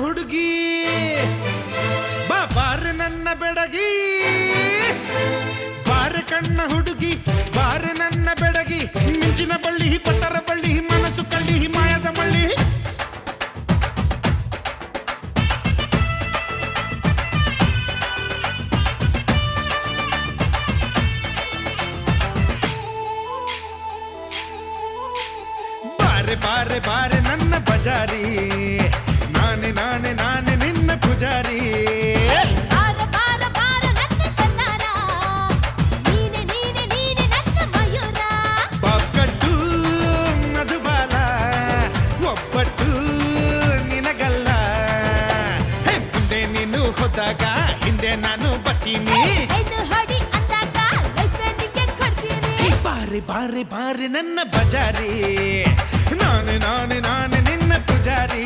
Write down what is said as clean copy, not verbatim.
ಹುಡುಗಿ ಬಾರೆ ನನ್ನ ಬೆಡಗಿ ಬಾರೆ ಕಣ್ಣ ಹುಡುಗಿ ಬಾರೆ ನನ್ನ ಬೆಡಗಿ ಮಿಂಚಿನ ಬಳ್ಳಿ ಪತ್ತರ ಬಳ್ಳಿ ಮನಸ್ಸು ಕಳ್ಳಿ ಮಾಯದ ಮಳ್ಳಿ ಬಾರೆ ಬಾರೆ ನನ್ನ ಬಜಾರಿ ನಾನೆ ನಾನೆ ನಾನೆ ನಿನ್ನ ಪೂಜಾರಿ ಬಾರ ಬಾರ ಬಾರ ನನ್ನ ಸನ್ನಾರ ನೀನೆ ನೀನೆ ನೀನೆ ನನ್ನ ಮಯೂರ ಪಕ್ಕಟ್ಟು ಮಧುಬಾಲ ಒಬ್ಬಟ್ಟು ನಿನಗಲ್ಲ ಮುಂದೆ ನೀನು ಹೋದಾಗ ಹಿಂದೆ ನಾನು ಬರ್ತೀನಿ ಇದು ಹೊಡಿ ಅಂದಾಗ ಲೈಫ್ಗೆ ಕೊಡ್ತೀನಿ ಬಾರೆ ಬಾರೆ ಬಾರೆ ನನ್ನ ಬಜಾರಿ ನಾನೆ ನಾನೆ ನಾನೆ ನಿನ್ನ ಪೂಜಾರಿ